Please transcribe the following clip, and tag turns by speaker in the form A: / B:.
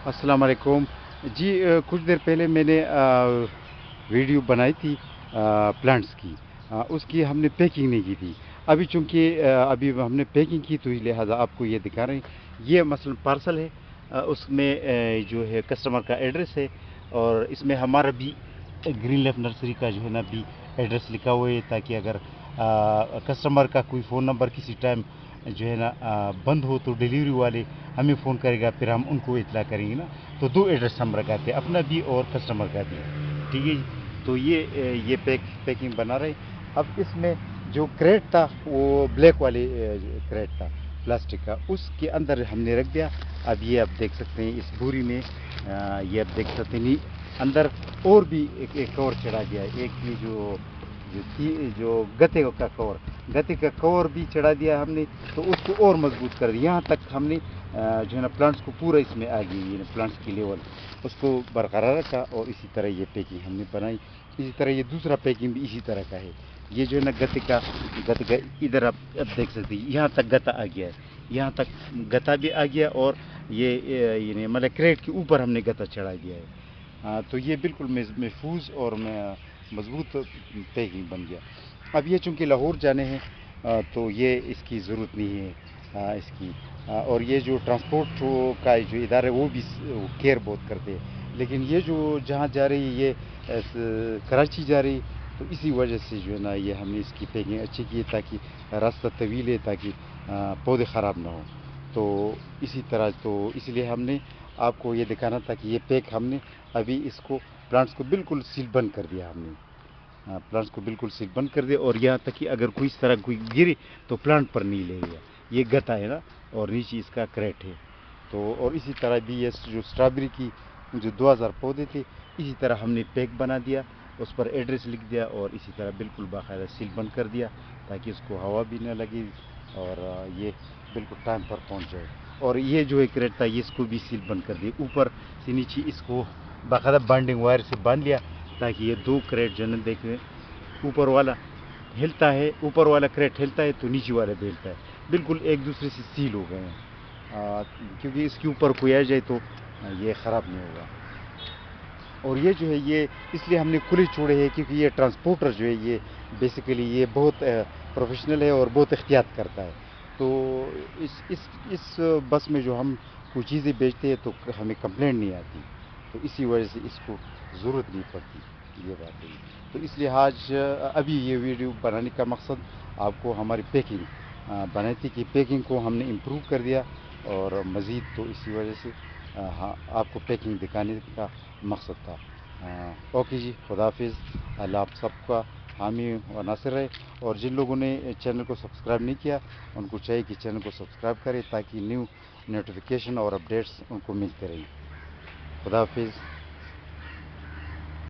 A: अस्सलाम वालेकुम जी। कुछ देर पहले मैंने वीडियो बनाई थी प्लांट्स की। उसकी हमने पैकिंग नहीं की थी। अभी चूंकि अभी हमने पैकिंग की तो लिहाजा आपको ये दिखा रहे हैं। ये मसलन पार्सल है। उसमें जो है कस्टमर का एड्रेस है, और इसमें हमारा भी ग्रीन लेफ नर्सरी का जो है ना भी एड्रेस लिखा हुआ है, ताकि अगर कस्टमर का कोई फ़ोन नंबर किसी टाइम जो है ना बंद हो तो डिलीवरी वाले हमें फ़ोन करेगा, फिर हम उनको इतला करेंगे ना। तो दो एड्रेस हम लगाते हैं, अपना भी और कस्टमर का भी। ठीक है जी। तो ये पैकिंग बना रहे। अब इसमें जो क्रेट था वो ब्लैक वाले क्रेट था प्लास्टिक का, उसके अंदर हमने रख दिया। अब ये आप देख सकते हैं इस बोरी में, ये आप देख सकते हैं अंदर और भी एक कवर चढ़ा दिया है। एक ये जो गते का कवर भी चढ़ा दिया हमने, तो उसको और मजबूत कर दिया। यहाँ तक हमने जो है ना प्लांट्स को पूरा इसमें आ गई, ये प्लांट्स की लेवल उसको बरकरार रखा, और इसी तरह ये पैकिंग हमने बनाई। इसी तरह ये दूसरा पैकिंग भी इसी तरह का है। ये जो है ना गते का इधर आप देख सकते हैं, यहाँ तक गता आ गया है। यहाँ तक गता भी आ गया, और ये मतलब क्रेट के ऊपर हमने गता चढ़ा दिया है। तो ये बिल्कुल महफूज और मजबूत पैकिंग बन गया। अब ये चूंकि लाहौर जाने हैं, तो ये इसकी ज़रूरत नहीं है इसकी। और ये जो ट्रांसपोर्ट का जो इदारा है वो भी केयर बहुत करते हैं। लेकिन ये जो जहाँ जा रही है, ये कराची जा रही, तो इसी वजह से जो है ना ये हमने इसकी पैकिंग अच्छी की है, ताकि रास्ता तवील है, ताकि पौधे ख़राब ना हो। तो इसी तरह तो इसलिए हमने आपको ये दिखाना था कि ये पैक हमने अभी इसको प्लांट्स को बिल्कुल सील बंद कर दिया हमने। प्लांट्स को बिल्कुल सील बंद कर दिया, और यहाँ तक कि अगर कोई इस तरह कोई गिरे तो प्लांट पर नहीं लगेगा। ये गता है ना, और नीचे इसका क्रेट है। तो और इसी तरह भी ये जो स्ट्रॉबेरी की जो 2000 पौधे थे, इसी तरह हमने पैक बना दिया, उस पर एड्रेस लिख दिया, और इसी तरह बिल्कुल बाकायदा सील बंद कर दिया, ताकि उसको हवा भी ना लगे, और ये बिल्कुल टाइम पर पहुंच जाए। और ये जो एक क्रेट था, ये इसको भी सील बंद कर दिया, ऊपर से नीचे इसको बाकायदा बाइंडिंग वायर से बांध लिया, ताकि ये दो क्रेट जो है देखें, ऊपर वाला हिलता है, ऊपर वाला क्रेट हिलता है तो नीचे वाला भी हिलता है, बिल्कुल एक दूसरे से सील हो गए हैं। क्योंकि इसके ऊपर कोई आ जाए तो ये ख़राब नहीं होगा। और ये जो है ये इसलिए हमने खुले छोड़े हैं, क्योंकि ये ट्रांसपोर्टर जो है ये बेसिकली ये बहुत प्रोफेशनल है और बहुत एहतियात करता है। तो इस बस में जो हम कुछ चीज़ें बेचते हैं तो हमें कंप्लेंट नहीं आती, तो इसी वजह से इसको ज़रूरत नहीं पड़ती, ये बात है। तो इसलिए आज अभी ये वीडियो बनाने का मकसद आपको हमारी पैकिंग बनाई थी, कि पैकिंग को हमने इम्प्रूव कर दिया, और मज़ीद तो इसी वजह से हाँ आपको पैकिंग दिखाने का मकसद था। ओके जी, खुदा हाफिज़। अल्लाह आप सबका हामी व नासिर रहे। और जिन लोगों ने चैनल को सब्सक्राइब नहीं किया, उनको चाहिए कि चैनल को सब्सक्राइब करें, ताकि न्यू नोटिफिकेशन और अपडेट्स उनको मिलते रहें। खुदा हाफिज़।